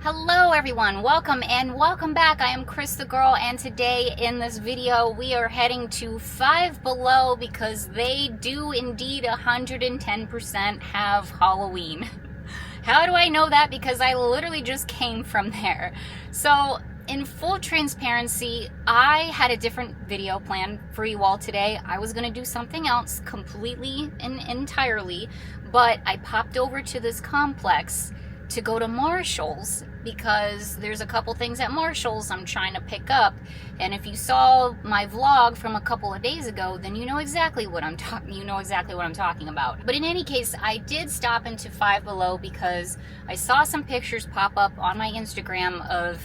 Hello everyone, welcome and welcome back. I am CrisTheGirl, and today in this video we are heading to Five Below because they do indeed 110% have Halloween. How do I know that? Because I literally just came from there. So in full transparency, I had a different video planned for you all today. I was going to do something else completely and entirely, but I popped over to this complex to go to Marshall's because there's a couple things at Marshall's I'm trying to pick up, and if you saw my vlog from a couple of days ago, then you know exactly what I'm talking about. But in any case, I did stop into Five Below because I saw some pictures pop up on my Instagram of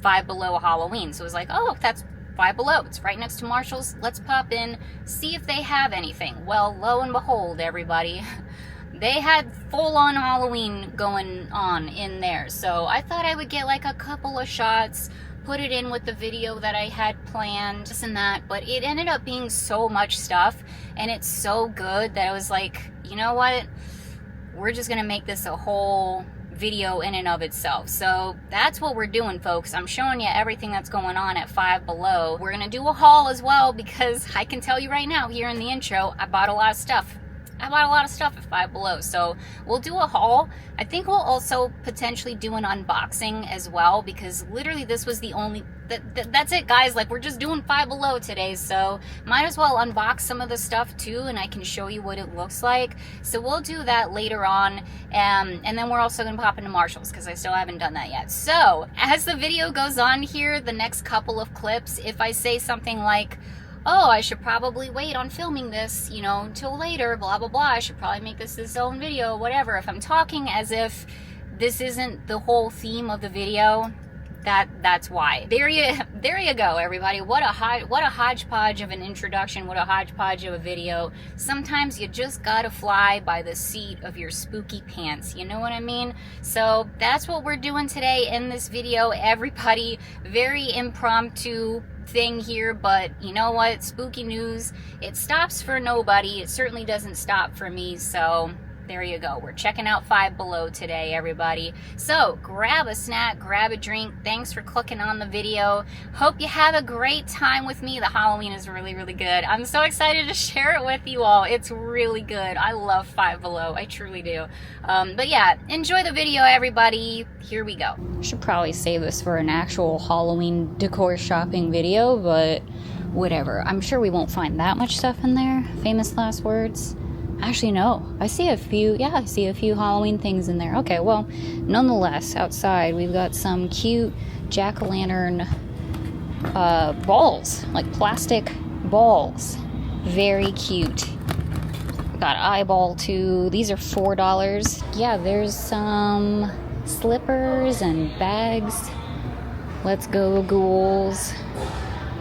Five Below Halloween. So I was like, oh, that's Five Below, it's right next to Marshall's, let's pop in, see if they have anything. Well, lo and behold, everybody, they had full-on Halloween going on in there. So I thought I would get like a couple of shots, put it in with the video that I had planned, this and that. But it ended up being so much stuff, and it's so good that I was like, you know what? We're just gonna make this a whole video in and of itself. So that's what we're doing, folks. I'm showing you everything that's going on at Five Below. We're gonna do a haul as well, because I can tell you right now, here in the intro, I bought a lot of stuff. I bought a lot of stuff at Five Below, so we'll do a haul. I think we'll also potentially do an unboxing as well, because literally this was the only, that's it guys, like we're just doing Five Below today, so might as well unbox some of the stuff too, and I can show you what it looks like. So we'll do that later on, and then we're also gonna pop into Marshall's because I still haven't done that yet. So as the video goes on here, the next couple of clips, if I say something like, oh, I should probably wait on filming this, you know, until later, blah, blah, blah, I should probably make this its own video, whatever. If I'm talking as if this isn't the whole theme of the video, that's why. There you go, everybody. What a hodgepodge of an introduction, what a hodgepodge of a video. Sometimes you just gotta fly by the seat of your spooky pants, you know what I mean? So that's what we're doing today in this video, everybody. Very impromptu thing here, but you know what? Spooky news, it stops for nobody. It certainly doesn't stop for me, so there you go. We're checking out Five Below today, everybody. So grab a snack, grab a drink. Thanks for clicking on the video. Hope you have a great time with me. The Halloween is really, really good. I'm so excited to share it with you all. It's really good. I love Five Below. I truly do. But yeah, enjoy the video, everybody. Here we go. Should probably save this for an actual Halloween decor shopping video, but whatever. I'm sure we won't find that much stuff in there. Famous last words. Actually, no. I see a few Halloween things in there. Okay, well, nonetheless, outside we've got some cute jack-o'-lantern balls, like plastic balls. Very cute. Got eyeball too. These are $4. Yeah, there's some slippers and bags. Let's go, ghouls.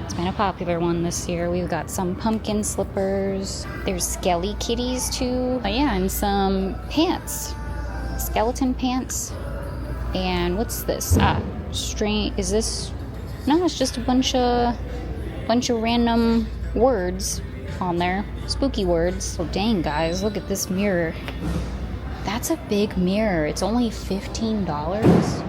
It's been a popular one this year. We've got some pumpkin slippers. There's skelly kitties too. Oh yeah, and some pants. Skeleton pants. And what's this? String. Is this? No, it's just a bunch of random words on there. Spooky words. Oh dang, guys, look at this mirror. That's a big mirror. It's only $15.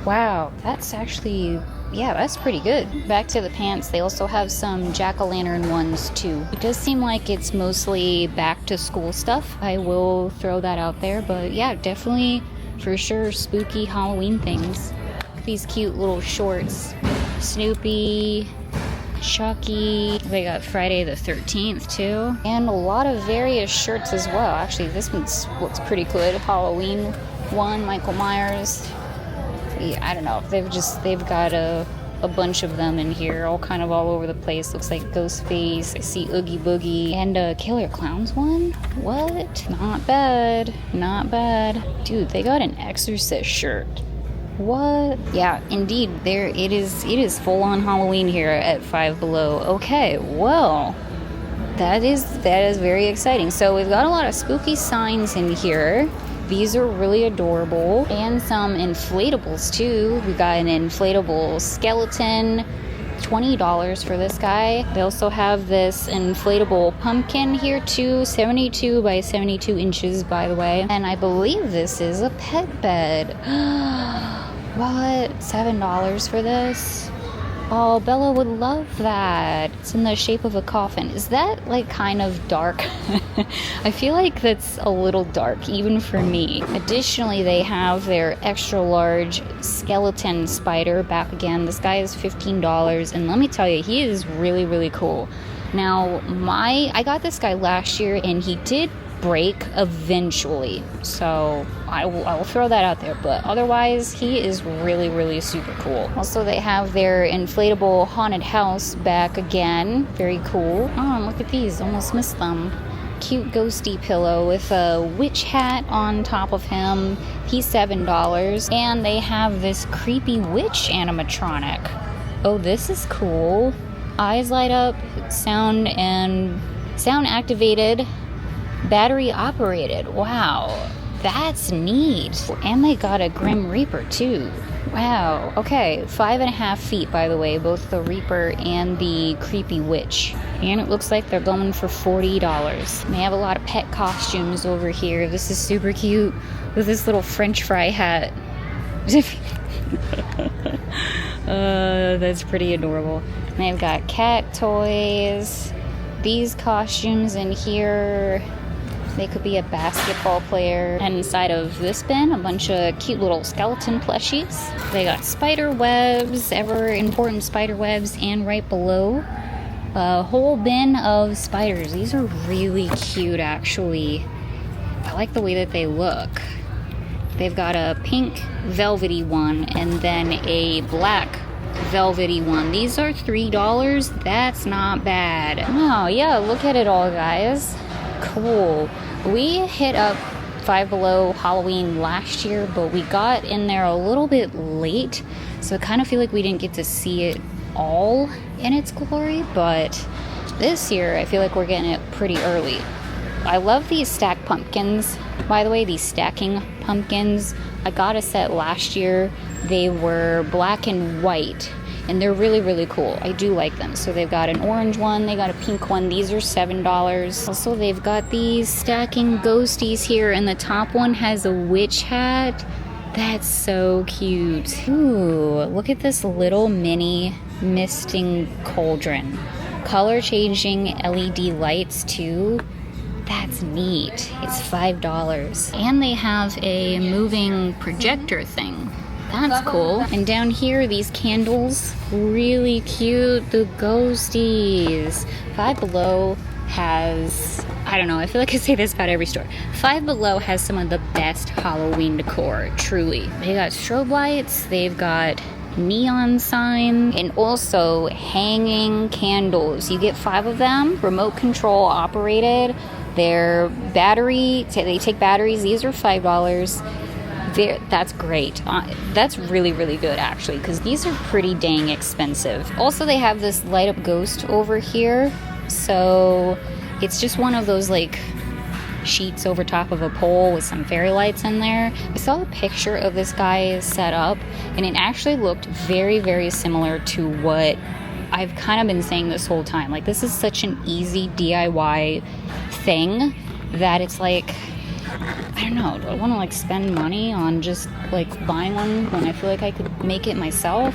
Wow, that's actually, yeah, that's pretty good. Back to the pants, they also have some jack-o'-lantern ones too. It does seem like it's mostly back to school stuff. I will throw that out there, but yeah, definitely for sure spooky Halloween things. These cute little shorts. Snoopy, Chucky. They got Friday the 13th too. And a lot of various shirts as well. Actually, this one looks pretty good. Halloween one, Michael Myers. Yeah, I don't know. They've got a bunch of them in here, all over the place. Looks like Ghostface. I see Oogie Boogie and a Killer Clowns one. What? Not bad. Not bad. Dude, they got an Exorcist shirt. What? Yeah, indeed. There it is. It is full on Halloween here at Five Below. Okay, well, that is very exciting. So we've got a lot of spooky signs in here. These are really adorable. And some inflatables too. We got an inflatable skeleton, $20 for this guy. They also have this inflatable pumpkin here too, 72 by 72 inches by the way. And I believe this is a pet bed. What? $7 for this? Oh, Bella would love that. It's in the shape of a coffin. Is that like kind of dark? I feel like that's a little dark, even for me. Additionally, they have their extra large skeleton spider back again. This guy is $15, and let me tell you, he is really, really cool. Now, I got this guy last year, and he did break eventually, so I will throw that out there, but otherwise he is really, really super cool. Also, they have their inflatable haunted house back again. Very cool. Oh, look at these, almost missed them. Cute ghosty pillow with a witch hat on top of him. He's $7. And they have this creepy witch animatronic. Oh, this is cool. Eyes light up, sound activated, battery operated. Wow, that's neat. And they got a Grim Reaper too. Wow. Okay, 5.5 feet, by the way, both the Reaper and the creepy witch. And it looks like they're going for $40. They have a lot of pet costumes over here. This is super cute with this little French fry hat. That's pretty adorable. And they've got cat toys. These costumes in here, they could be a basketball player. And inside of this bin, a bunch of cute little skeleton plushies. They got spider webs, ever important spider webs, and right below, a whole bin of spiders. These are really cute, actually. I like the way that they look. They've got a pink velvety one and then a black velvety one. These are $3. That's not bad. Oh yeah, look at it all, guys. Cool. We hit up Five Below Halloween last year, but we got in there a little bit late, so I kind of feel like we didn't get to see it all in its glory, but this year I feel like we're getting it pretty early. I love these stacked pumpkins. By the way, these stacking pumpkins, I got a set last year. They were black and white, and they're really, really cool. I do like them. So they've got an orange one, they got a pink one. These are $7. Also, they've got these stacking ghosties here, and the top one has a witch hat. That's so cute. Ooh, look at this little mini misting cauldron. Color changing LED lights too. That's neat. It's $5. And they have a moving projector thing. That's cool. And down here, these candles, really cute. The ghosties. Five Below has, I don't know, I feel like I say this about every store. Five Below has some of the best Halloween decor, truly. They got strobe lights, they've got neon signs, and also hanging candles. You get 5 of them, remote control operated. They're they take batteries. These are $5. That's great. That's really, really good, actually, because these are pretty dang expensive. Also, they have this light up ghost over here. So it's just one of those like sheets over top of a pole with some fairy lights in there. I saw a picture of this guy set up, and it actually looked very, very similar to what I've kind of been saying this whole time. Like, this is such an easy DIY thing that it's like, I don't know, do I want to like spend money on just like buying one when I feel like I could make it myself?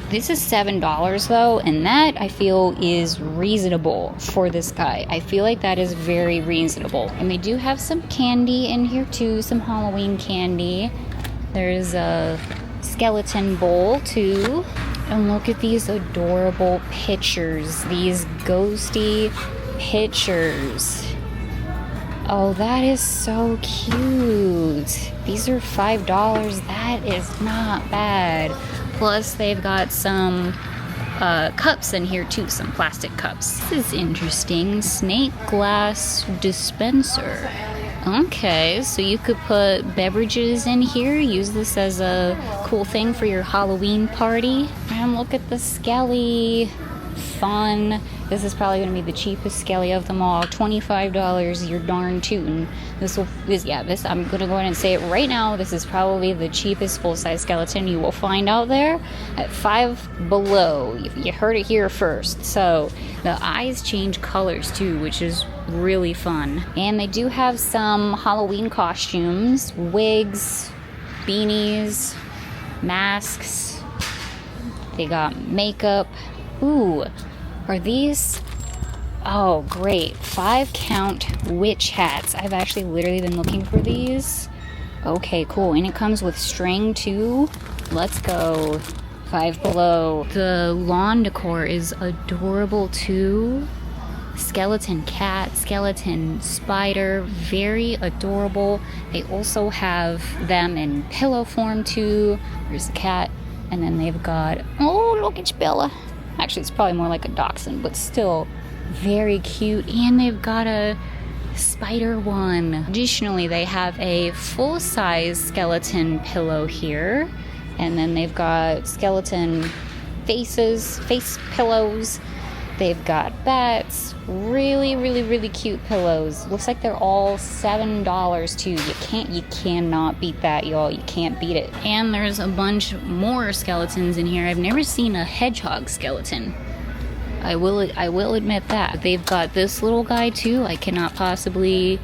This is $7 though, and that I feel is reasonable for this guy. I feel like that is very reasonable. And they do have some candy in here too, some Halloween candy. There's a skeleton bowl too. And look at these adorable pictures, these ghosty pictures. Oh, that is so cute. These are $5. That is not bad. Plus, they've got some cups in here too, some plastic cups. This is interesting. Snake glass dispenser. Okay, so you could put beverages in here, use this as a cool thing for your Halloween party. And look at the skelly. Fun. This is probably going to be the cheapest skelly of them all. $25. You're darn tootin'. I'm going to go ahead and say it right now. This is probably the cheapest full-size skeleton you will find out there at Five Below. You heard it here first. So the eyes change colors too, which is really fun. And they do have some Halloween costumes, wigs, beanies. masks. They got makeup. Ooh, are these? Oh, great. 5-count witch hats. I've actually literally been looking for these. Okay, cool. And it comes with string too. Let's go. Five Below. The lawn decor is adorable too. Skeleton cat, skeleton spider, very adorable. They also have them in pillow form too. There's the cat, and then they've got, oh, look, it's Bella. Actually, it's probably more like a dachshund, but still very cute. And they've got a spider one. Additionally, they have a full-size skeleton pillow here, and then they've got skeleton face pillows. They've got bats, really cute pillows. Looks like they're all $7 too. You cannot beat that, y'all. You can't beat it. And there's a bunch more skeletons in here. I've never seen a hedgehog skeleton. I will admit that. They've got this little guy too. I cannot possibly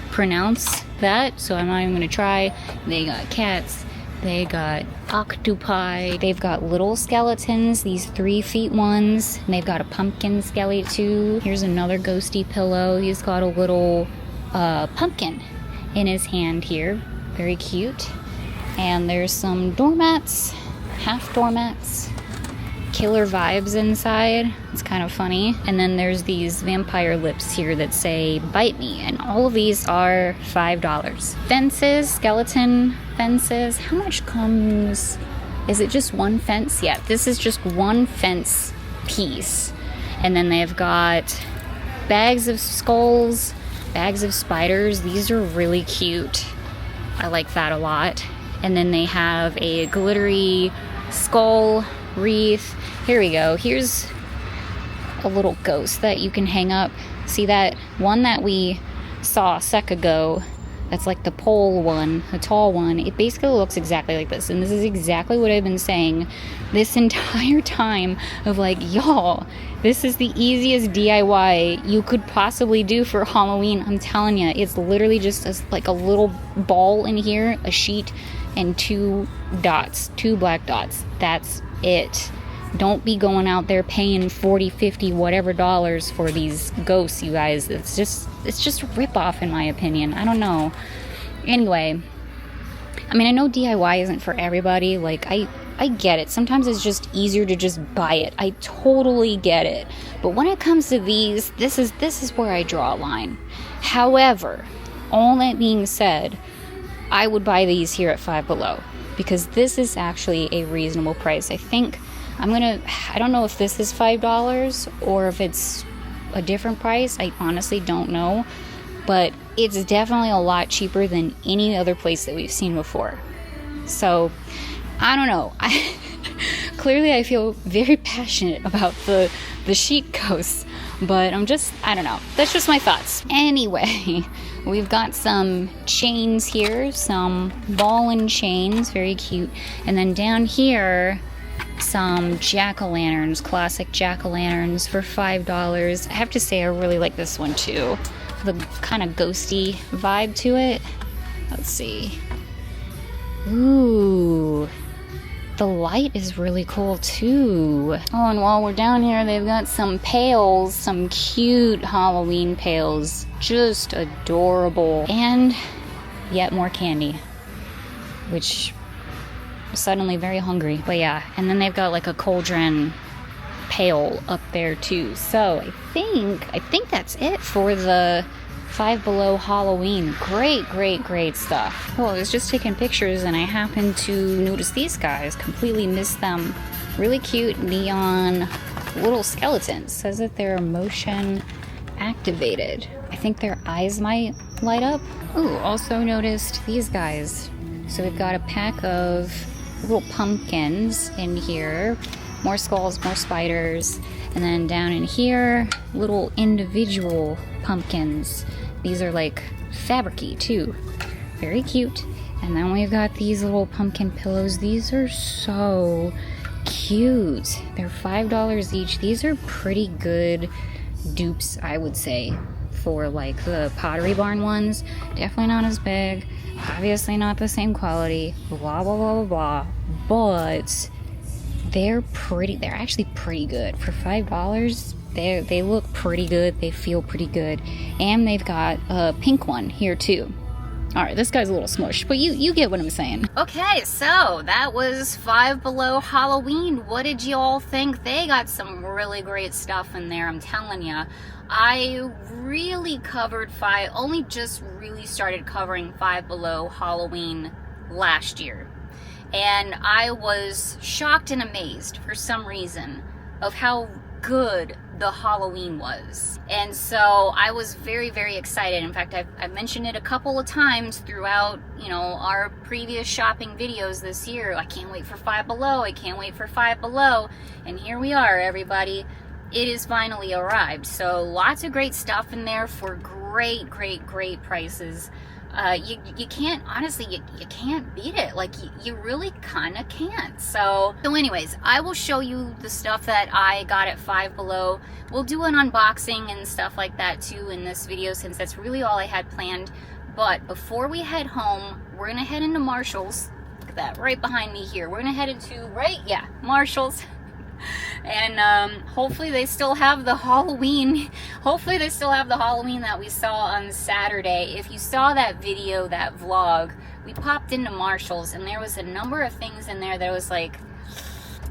pronounce that, so I'm not even gonna try. They got cats. They got octopi. They've got little skeletons, these 3 feet ones. And they've got a pumpkin skelly too. Here's another ghosty pillow. He's got a little pumpkin in his hand here. Very cute. And there's some doormats, half doormats. Killer vibes inside. It's kind of funny. And then there's these vampire lips here that say bite me, and all of these are $5. Fences, skeleton fences. How much comes? Is it just one fence? Yeah, this is just one fence piece. And then they've got bags of skulls, bags of spiders. These are really cute. I like that a lot. And then they have a glittery skull wreath. Here we go. Here's a little ghost that you can hang up. See that one that we saw a sec ago? That's like the pole one, the tall one. It basically looks exactly like this. And this is exactly what I've been saying this entire time of like, y'all, this is the easiest DIY you could possibly do for Halloween. I'm telling you, it's literally just like a little ball in here, a sheet, and 2 dots, 2 black dots. That's it. Don't be going out there paying 40, 50, whatever dollars for these ghosts, you guys. It's just a ripoff in my opinion. I don't know. Anyway, I mean, I know DIY isn't for everybody. Like, I get it. Sometimes it's just easier to just buy it. I totally get it. But when it comes to these, this is where I draw a line. However, all that being said, I would buy these here at Five Below because this is actually a reasonable price. I don't know if this is $5 or if it's a different price. I honestly don't know, but it's definitely a lot cheaper than any other place that we've seen before. So, I don't know. Clearly I feel very passionate about the sheet ghosts, but I don't know. That's just my thoughts. Anyway, we've got some chains here, some ball and chains, very cute. And then down here, some jack-o'-lanterns, classic jack-o'-lanterns for $5. I have to say I really like this one too. The kind of ghosty vibe to it. Let's see. Ooh. The light is really cool too. Oh, and while we're down here, they've got some pails, some cute Halloween pails. Just adorable. And yet more candy, which suddenly very hungry. But yeah, and then they've got like a cauldron pail up there too. So I think that's it for the Five Below Halloween. Great stuff. Oh, I was just taking pictures and I happened to notice these guys. Completely missed them. Really cute neon little skeletons. Says that they're motion activated. I think their eyes might light up. Ooh, also noticed these guys. So we've got a pack of little pumpkins in here. More skulls, more spiders. And then down in here, little individual pumpkins. These are like fabric-y too. Very cute. And then we've got these little pumpkin pillows. These are so cute. They're $5 each. These are pretty good dupes, I would say, for like the Pottery Barn ones. Definitely not as big, obviously not the same quality, blah blah blah blah blah, but they're actually pretty good for $5. They look pretty good, they feel pretty good, and they've got a pink one here too. Alright, this guy's a little smushed, but you get what I'm saying. Okay, so that was Five Below Halloween. What did you all think? They got some really great stuff in there, I'm telling ya. I really covered only just really started covering Five Below Halloween last year. And I was shocked and amazed for some reason of how good the Halloween was. And so I was very, very excited. In fact, I've mentioned it a couple of times throughout, you know, our previous shopping videos this year. I can't wait for Five Below. I can't wait for Five Below. And here we are, everybody. It has finally arrived. So lots of great stuff in there for great, great, great prices. You can't, honestly, you can't beat it. Like, you really kind of can't. So anyways, I will show you the stuff that I got at Five Below. We'll do an unboxing and stuff like that too in this video, since that's really all I had planned. But before we head home, we're gonna head into Marshall's. Look at that, right behind me here. We're gonna head into, Marshall's. And hopefully they still have the Halloween. Hopefully they still have the Halloween that we saw on Saturday. If you saw that video, that vlog, we popped into Marshall's and there was a number of things in there that was like,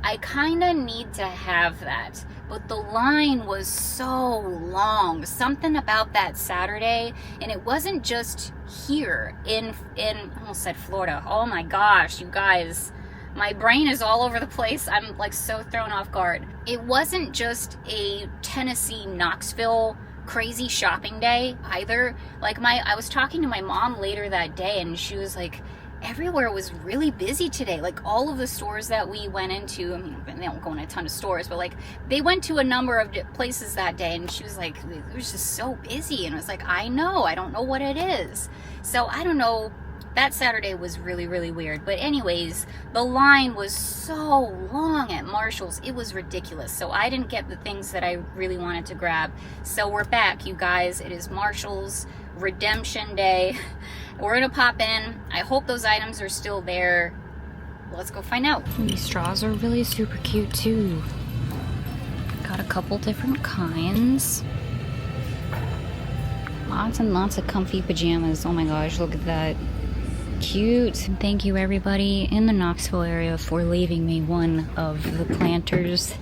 I kind of need to have that. But the line was so long. Something about that Saturday, and it wasn't just here in I almost said Florida. Oh my gosh, you guys. My brain is all over the place. I'm like so thrown off guard. It wasn't just a Tennessee, Knoxville crazy shopping day either. Like I was talking to my mom later that day and she was like, everywhere was really busy today. Like all of the stores that we went into, I mean, they don't go in a ton of stores, but like they went to a number of places that day and she was like, it was just so busy. And I was like, I know, I don't know what it is. So I don't know. That Saturday was really, really weird. But anyways, the line was so long at Marshall's. It was ridiculous. So I didn't get the things that I really wanted to grab. So we're back, you guys. It is Marshall's Redemption Day. We're going to pop in. I hope those items are still there. Let's go find out. These straws are really super cute, too. Got a couple different kinds. Lots and lots of comfy pajamas. Oh my gosh, look at that. Cute. And thank you everybody in the Knoxville area for leaving me one of the planters.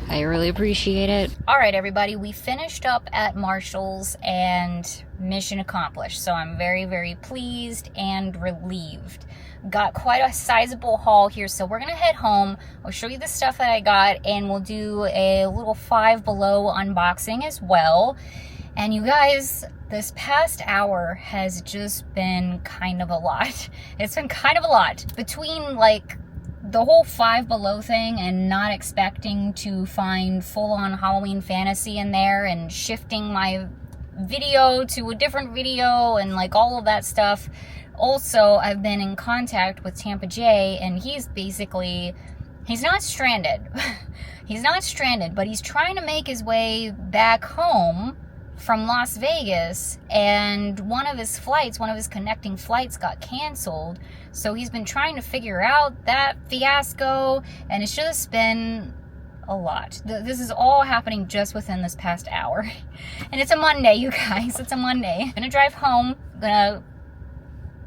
I really appreciate it. All right, everybody, we finished up at Marshall's and mission accomplished. So I'm very, very pleased and relieved. Got quite a sizable haul here, so we're gonna head home. I'll show you the stuff that I got and we'll do a little Five Below unboxing as well. And you guys, this past hour has just been kind of a lot. It's been kind of a lot. Between like the whole Five Below thing and not expecting to find full-on Halloween fantasy in there and shifting my video to a different video and like all of that stuff. Also, I've been in contact with Tampa Jay and he's not stranded. He's not stranded, but he's trying to make his way back home from Las Vegas, and one of his connecting flights got canceled. So he's been trying to figure out that fiasco, and it's just been a lot. This is all happening just within this past hour. And it's a Monday, you guys. It's a Monday. I'm gonna drive home, gonna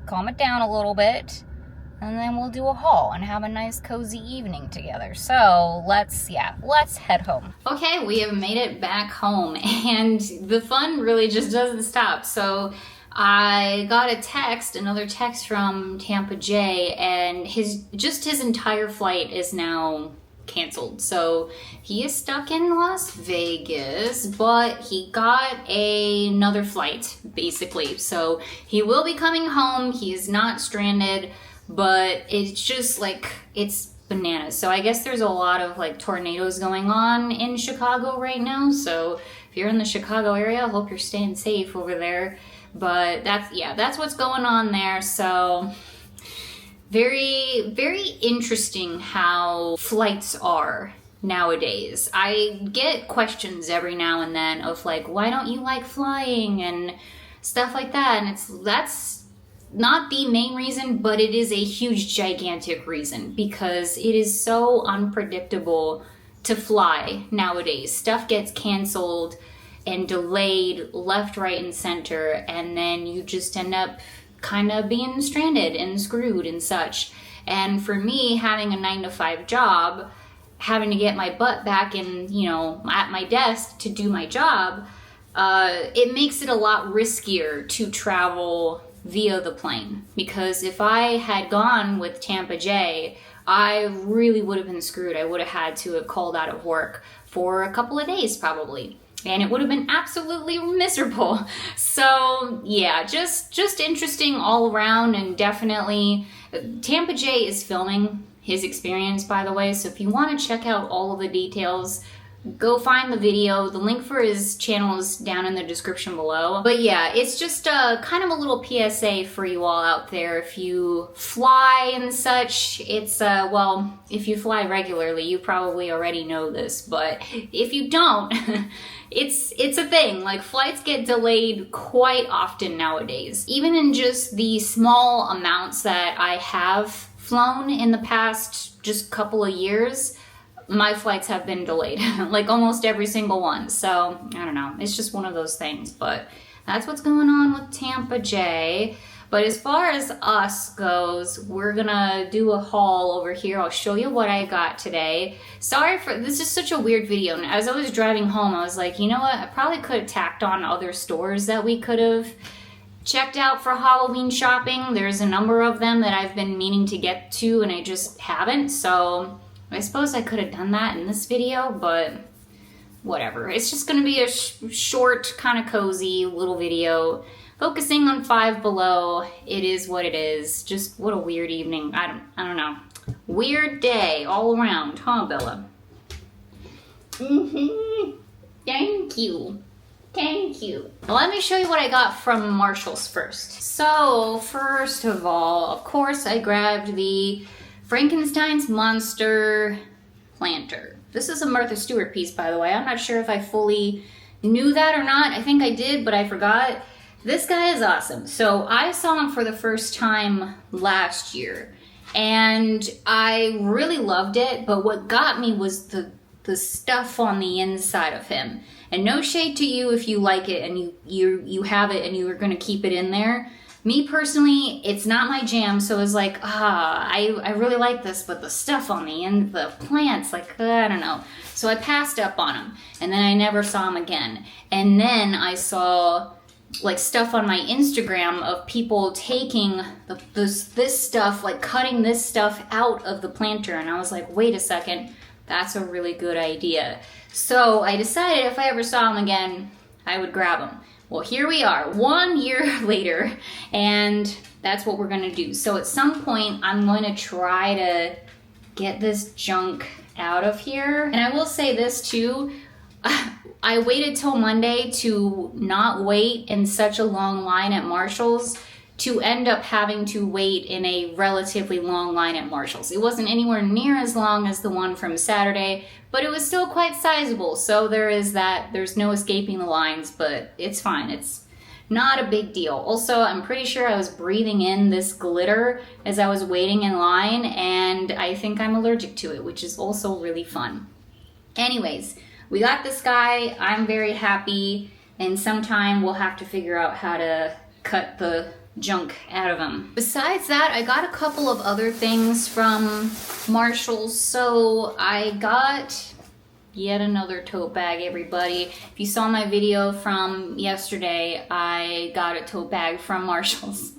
calm it down a little bit, and then we'll do a haul and have a nice cozy evening together. So let's head home. Okay, we have made it back home and the fun really just doesn't stop. So I got another text from Tampa Jay, and his entire flight is now canceled. So he is stuck in Las Vegas, but he got another flight basically. So he will be coming home. He is not stranded. But it's just like, it's bananas. So I guess there's a lot of like tornadoes going on in Chicago right now. So if you're in the Chicago area, I hope you're staying safe over there. But that's what's going on there. So very, very interesting how flights are nowadays. I get questions every now and then of like, why don't you like flying and stuff like that? And that's not the main reason, but it is a huge, gigantic reason, because it is so unpredictable to fly nowadays. Stuff gets canceled and delayed left, right, and center, and then you just end up kind of being stranded and screwed and such. And for me, having a 9-to-5 job, having to get my butt back in, you know, at my desk to do my job, it makes it a lot riskier to travel via the plane. Because if I had gone with Tampa Jay, I really would have been screwed. I would have had to have called out of work for a couple of days probably. And it would have been absolutely miserable. So yeah, just interesting all around, and definitely Tampa Jay is filming his experience, by the way. So if you want to check out all of the details, go find the video. The link for his channel is down in the description below. But yeah, it's just kind of a little PSA for you all out there. If you fly and such, it's, well, if you fly regularly, you probably already know this. But if you don't, it's a thing. Like, flights get delayed quite often nowadays. Even in just the small amounts that I have flown in the past just couple of years, my flights have been delayed, like almost every single one. So I don't know, it's just one of those things. But that's what's going on with Tampa Jay. But as far as us goes, we're gonna do a haul over here. I'll show you what I got today. Sorry for, this is such a weird video. And as I was driving home, I was like, you know what? I probably could have tacked on other stores that we could have checked out for Halloween shopping. There's a number of them that I've been meaning to get to and I just haven't. So I suppose I could have done that in this video, but whatever. It's just gonna be a short, kind of cozy little video focusing on Five Below. It is what it is. Just what a weird evening. I don't know. Weird day all around, huh, Bella? Thank you. Thank you. Let me show you what I got from Marshall's first. So, first of all, of course, I grabbed the Frankenstein's Monster Planter. This is a Martha Stewart piece, by the way. I'm not sure if I fully knew that or not. I think I did, but I forgot. This guy is awesome. So I saw him for the first time last year, and I really loved it, but what got me was the stuff on the inside of him. And no shade to you if you like it and you have it and you are going to keep it in there. Me personally, it's not my jam, so it's like, I really like this, but the stuff on the end, the plants, like, I don't know. So I passed up on him, and then I never saw him again. And then I saw like stuff on my Instagram of people taking this stuff, like cutting this stuff out of the planter, and I was like, wait a second, that's a really good idea. So I decided if I ever saw him again, I would grab him. Well, here we are 1 year later, and that's what we're gonna do. So at some point, I'm going to try to get this junk out of here. And I will say this too, I waited till Monday to not wait in such a long line at Marshall's to end up having to wait in a relatively long line at Marshall's. It wasn't anywhere near as long as the one from Saturday, but it was still quite sizable. So there is that. There's no escaping the lines, but it's fine. It's not a big deal. Also, I'm pretty sure I was breathing in this glitter as I was waiting in line, and I think I'm allergic to it, which is also really fun. Anyways, we got this guy. I'm very happy, and sometime we'll have to figure out how to cut the junk out of him. Besides that, I got a couple of other things from Marshall's. So I got yet another tote bag, everybody. If you saw my video from yesterday, I got a tote bag from Marshall's.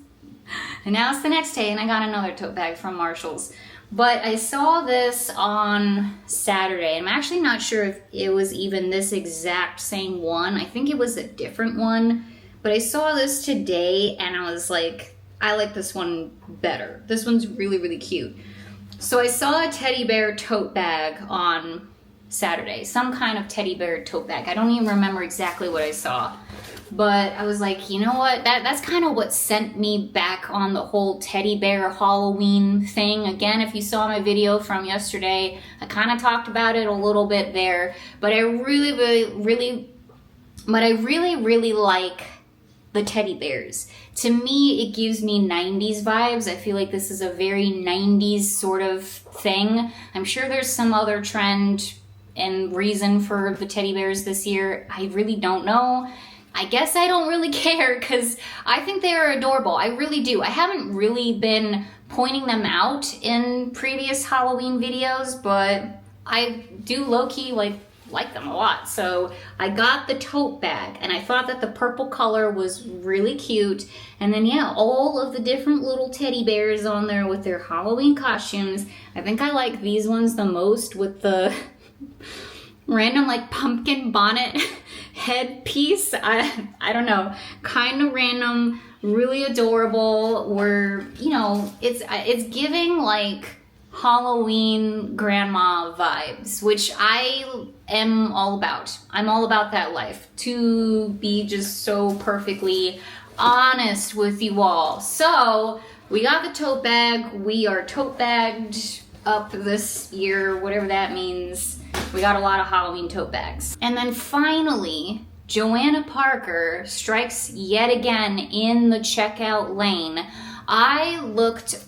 And now it's the next day and I got another tote bag from Marshall's. But I saw this on Saturday. I'm actually not sure if it was even this exact same one. I think it was a different one. But I saw this today and I was like, I like this one better. This one's really, really cute. So I saw a teddy bear tote bag on Saturday. Some kind of teddy bear tote bag. I don't even remember exactly what I saw. But I was like, you know what? That's kind of what sent me back on the whole teddy bear Halloween thing. Again, if you saw my video from yesterday, I kind of talked about it a little bit there. But I really like the teddy bears. To me, it gives me 90s vibes. I feel like this is a very 90s sort of thing. I'm sure there's some other trend and reason for the teddy bears this year. I really don't know. I guess I don't really care because I think they are adorable. I really do. I haven't really been pointing them out in previous Halloween videos, but I do low-key like them a lot. So I got the tote bag and I thought that the purple color was really cute. And then yeah, all of the different little teddy bears on there with their Halloween costumes. I think I like these ones the most with the random like pumpkin bonnet headpiece. I don't know, kind of random, really adorable. Where, you know, it's giving like Halloween grandma vibes, which I am all about. I'm all about that life, to be just so perfectly honest with you all. So we got the tote bag. We are tote bagged up this year, whatever that means. We got a lot of Halloween tote bags. And then finally, Johanna Parker strikes yet again in the checkout lane. I looked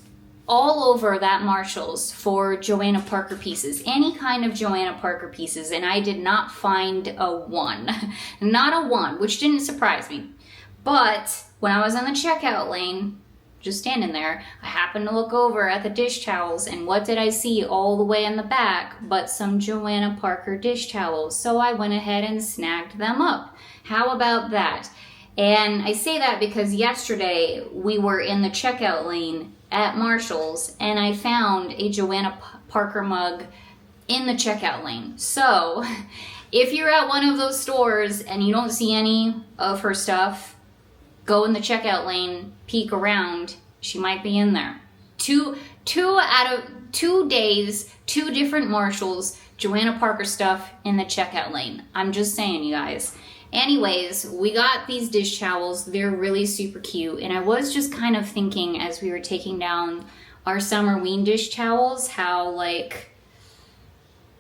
all over that Marshall's for Johanna Parker pieces, any kind of Johanna Parker pieces, and I did not find a one. Not a one, which didn't surprise me. But when I was in the checkout lane, just standing there, I happened to look over at the dish towels, and what did I see all the way in the back but some Johanna Parker dish towels? So I went ahead and snagged them up. How about that? And I say that because yesterday we were in the checkout lane at Marshall's and I found a Johanna Parker mug in the checkout lane. So if you're at one of those stores and you don't see any of her stuff, go in the checkout lane, peek around. She might be in there. Two out of 2 days, 2 different Marshalls, Johanna Parker stuff in the checkout lane. I'm just saying, you guys. Anyways, we got these dish towels. They're really super cute. And I was just kind of thinking as we were taking down our Summerween dish towels, how like,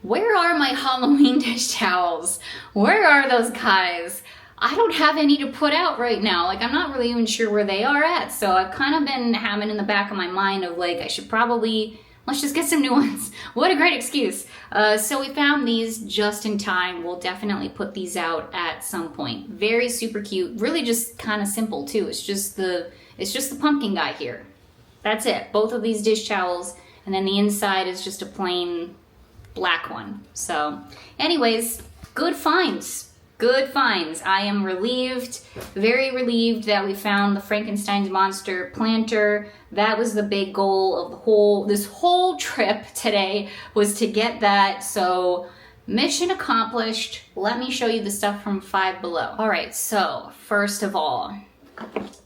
where are my Halloween dish towels? Where are those guys? I don't have any to put out right now. Like, I'm not really even sure where they are at. So I've kind of been having in the back of my mind of like, I should probably, let's just get some new ones. What a great excuse. So we found these just in time. We'll definitely put these out at some point. Very super cute. Really just kind of simple too. It's just the pumpkin guy here. That's it. Both of these dish towels. And then the inside is just a plain black one. So anyways, good finds. Good finds. I am relieved, very relieved that we found the Frankenstein's monster planter. That was the big goal of this whole trip today, was to get that. So mission accomplished. Let me show you the stuff from Five Below. All right, so first of all,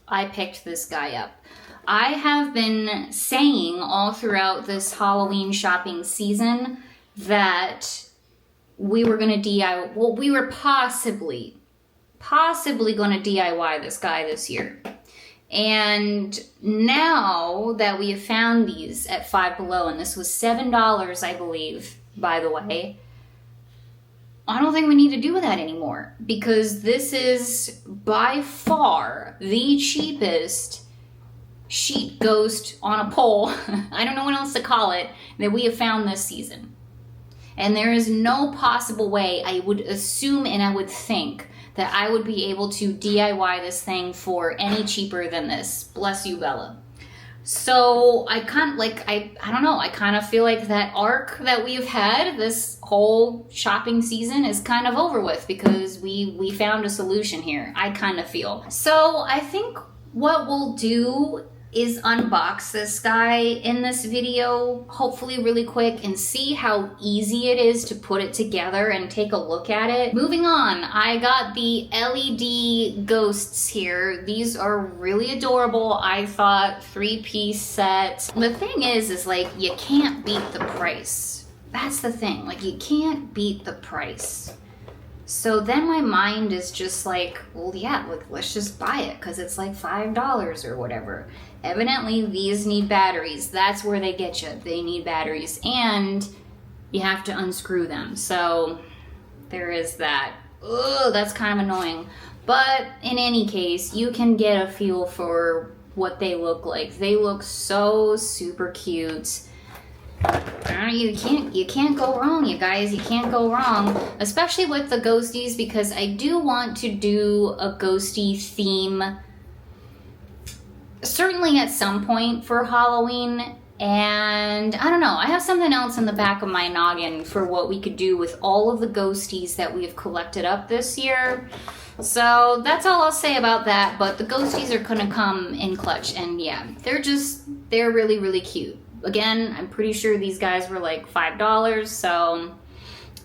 I picked this guy up. I have been saying all throughout this Halloween shopping season that we were gonna DIY, well, we were possibly gonna DIY this guy this year. And now that we have found these at Five Below, and this was $7, I believe, by the way, I don't think we need to do that anymore, because this is by far the cheapest sheet ghost on a pole, I don't know what else to call it, that we have found this season. And there is no possible way I would assume and I would think that I would be able to DIY this thing for any cheaper than this. Bless you, Bella. So I kind like, I don't know, I kind of feel like that arc that we've had this whole shopping season is kind of over with, because we found a solution here, I kind of feel. So I think what we'll do is unbox this guy in this video, hopefully really quick, and see how easy it is to put it together and take a look at it. Moving on, I got the LED ghosts here. These are really adorable. I thought 3-piece set. The thing is like, you can't beat the price. That's the thing, like, you can't beat the price. So then my mind is just like, well, yeah, let's just buy it because it's like $5 or whatever. Evidently, these need batteries. That's where they get you. They need batteries, and you have to unscrew them. So there is that. Ugh, that's kind of annoying. But in any case, you can get a feel for what they look like. They look so super cute. You can't go wrong, you guys. You can't go wrong, especially with the ghosties, because I do want to do a ghosty theme certainly at some point for Halloween. And I don't know, I have something else in the back of my noggin for what we could do with all of the ghosties that we've collected up this year. So that's all I'll say about that, but the ghosties are gonna come in clutch, and yeah, they're really, really cute. Again, I'm pretty sure these guys were like $5, so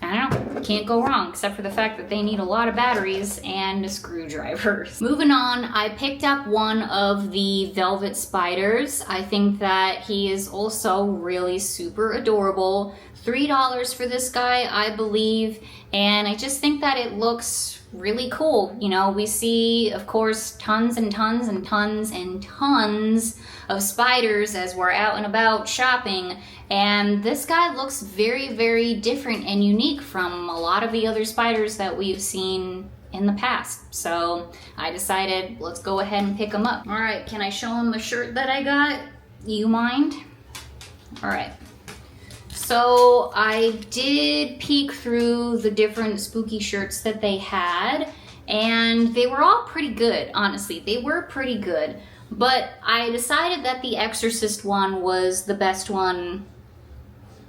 I don't know, can't go wrong, except for the fact that they need a lot of batteries and screwdrivers. Moving on, I picked up one of the velvet spiders. I think that he is also really super adorable. $3 for this guy, I believe, and I just think that it looks really cool. You know, we see, of course, tons and tons and tons and tons of spiders as we're out and about shopping, and this guy looks very, very different and unique from a lot of the other spiders that we've seen in the past. So I decided, let's go ahead and pick him up. All right, can I show him the shirt that I got? You mind? All right. So I did peek through the different spooky shirts that they had, and they were all pretty good, honestly. They were pretty good, but I decided that the Exorcist one was the best one,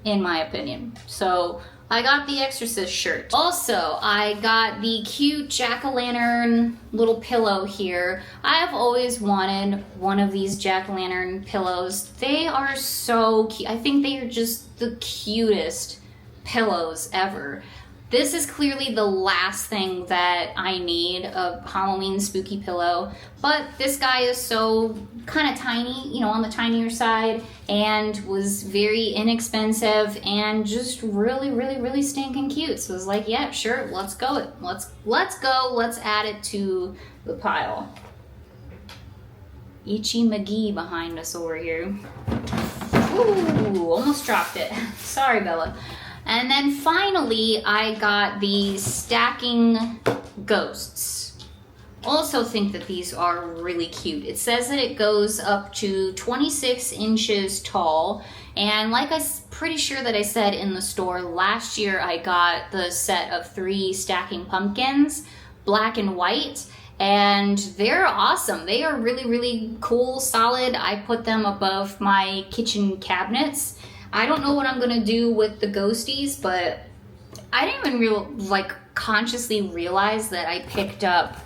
in my opinion. So I got the Exorcist shirt. Also, I got the cute jack-o'-lantern little pillow here. I've always wanted one of these jack-o'-lantern pillows. They are so cute. I think they are just the cutest pillows ever. This is clearly the last thing that I need, a Halloween spooky pillow, but this guy is so kind of tiny, you know, on the tinier side, and was very inexpensive and just really, really, really stinking cute. So I was like, yeah, sure, let's go. Let's go. Let's add it to the pile. Itchy McGee behind us over here. Ooh, almost dropped it. Sorry, Bella. And then finally, I got the stacking ghosts. Also think that these are really cute. It says that it goes up to 26 inches tall. And like I'm pretty sure that I said in the store, last year I got the set of 3 stacking pumpkins, black and white. And they're awesome. They are really, really cool, solid. I put them above my kitchen cabinets. I don't know what I'm gonna do with the ghosties, but I didn't even consciously realize that I picked up,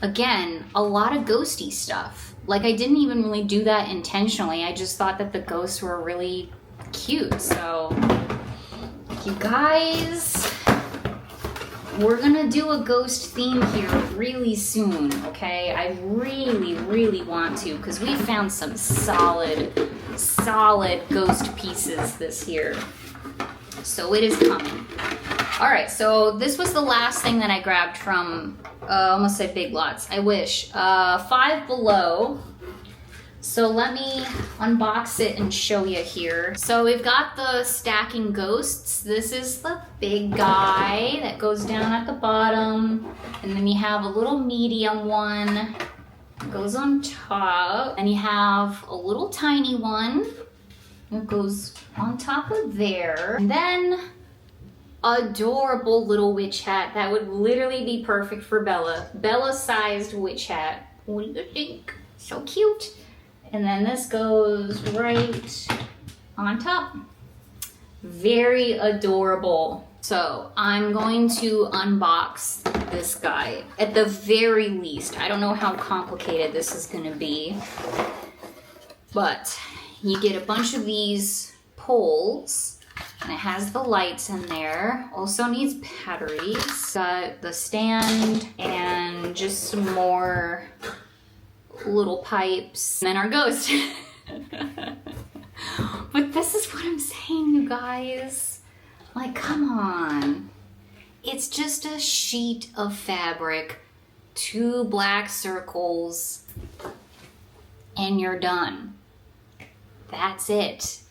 again, a lot of ghosty stuff. Like, I didn't even really do that intentionally. I just thought that the ghosts were really cute. So, you guys, we're gonna do a ghost theme here really soon, okay? I really, really want to, because we found some solid ghost pieces this year. So it is coming. All right, so this was the last thing that I grabbed from, almost said Big Lots, I wish. Five Below. So let me unbox it and show you here. So we've got the stacking ghosts. This is the big guy that goes down at the bottom. And then you have a little medium one that goes on top. And you have a little tiny one that goes on top of there. And then adorable little witch hat that would literally be perfect for Bella. Bella-sized witch hat. What do you think? So cute. And then this goes right on top. Very adorable. So I'm going to unbox this guy at the very least. I don't know how complicated this is gonna be, but you get a bunch of these poles, and it has the lights in there. Also needs batteries. Got the stand and just some more little pipes, and then our ghost. But this is what I'm saying, you guys. Like, come on. It's just a sheet of fabric, 2 black circles, and you're done. That's it.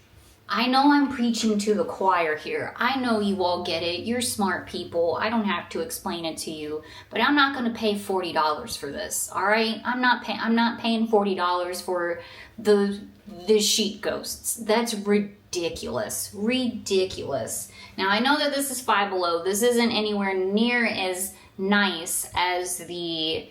I know I'm preaching to the choir here. I know you all get it. You're smart people. I don't have to explain it to you, but I'm not going to pay $40 for this. All right? I'm not paying $40 for the sheet ghosts. That's ridiculous. Ridiculous. Now, I know that this is Five Below. This isn't anywhere near as nice as the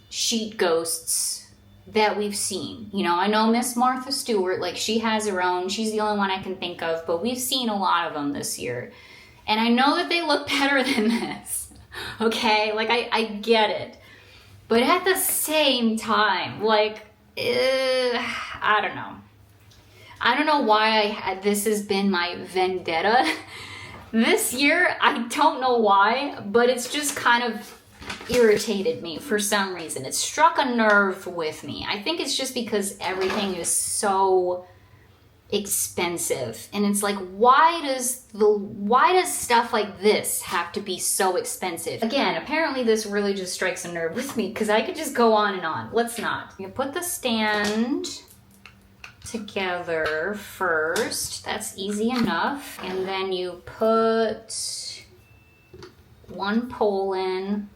sheet ghosts that we've seen. You know, I know Miss Martha Stewart, like, she has her own. She's the only one I can think of, but we've seen a lot of them this year. And I know that they look better than this. Okay? Like, I get it. But at the same time, like, I don't know. I don't know why this has been my vendetta this year. I don't know why, but it's just kind of irritated me for some reason. It struck a nerve with me. I think it's just because everything is so expensive, and it's like, why does stuff like this have to be so expensive? Again, apparently this really just strikes a nerve with me, because I could just go on and on. Let's not. You put the stand together first. That's easy enough. And then you put one pole in,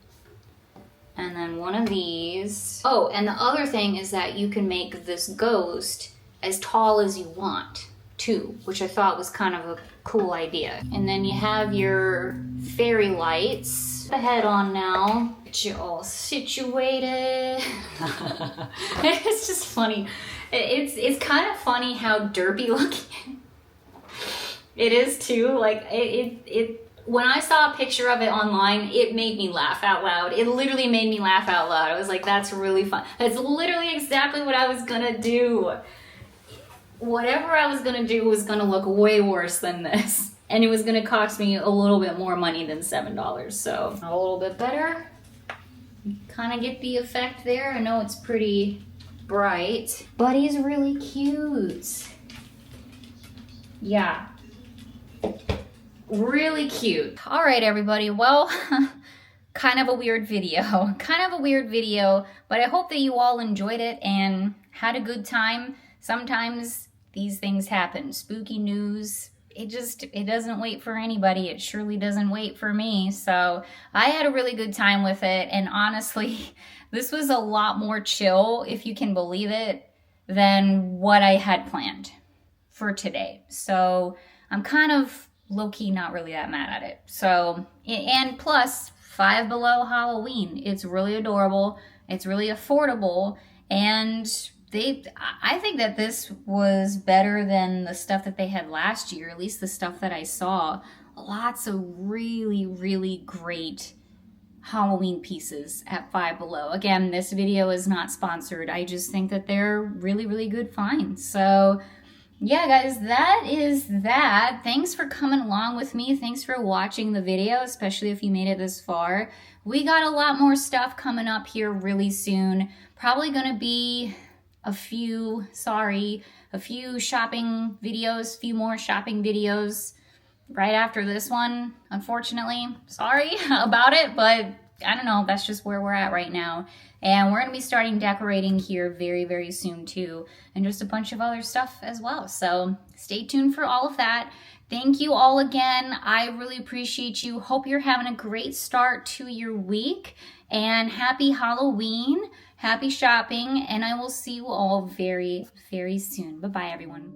and then one of these. Oh, and the other thing is that you can make this ghost as tall as you want too, which I thought was kind of a cool idea. And then you have your fairy lights. Put the head on now. Get you all situated. It's just funny. It's kind of funny how derpy looking it is too. Like, when I saw a picture of it online, it made me laugh out loud. It literally made me laugh out loud. I was like, that's really fun. That's literally exactly what I was gonna do. Whatever I was gonna do was gonna look way worse than this. And it was gonna cost me a little bit more money than $7. So a little bit better. Kind of get the effect there. I know it's pretty bright, but he's really cute. Yeah. Really cute. All right, everybody. Well, kind of a weird video. But I hope that you all enjoyed it and had a good time. Sometimes these things happen. Spooky news, it doesn't wait for anybody. It surely doesn't wait for me. So I had a really good time with it. And honestly, this was a lot more chill, if you can believe it, than what I had planned for today. So I'm kind of low-key not really that mad at it. So, and plus, Five Below Halloween. It's really adorable. It's really affordable. And I think that this was better than the stuff that they had last year, at least the stuff that I saw. Lots of really, really great Halloween pieces at Five Below. Again, this video is not sponsored. I just think that they're really, really good finds. So yeah, guys, that is that. Thanks for coming along with me. Thanks for watching the video, especially if you made it this far. We got a lot more stuff coming up here really soon. Probably gonna be a few shopping videos, few more shopping videos right after this one, unfortunately. Sorry about it, but I don't know, that's just where we're at right now. And we're gonna be starting decorating here very, very soon too, and just a bunch of other stuff as well. So stay tuned for all of that. Thank you all again. I really appreciate you. Hope you're having a great start to your week, and happy Halloween, happy shopping, and I will see you all very, very soon. Bye-bye, everyone.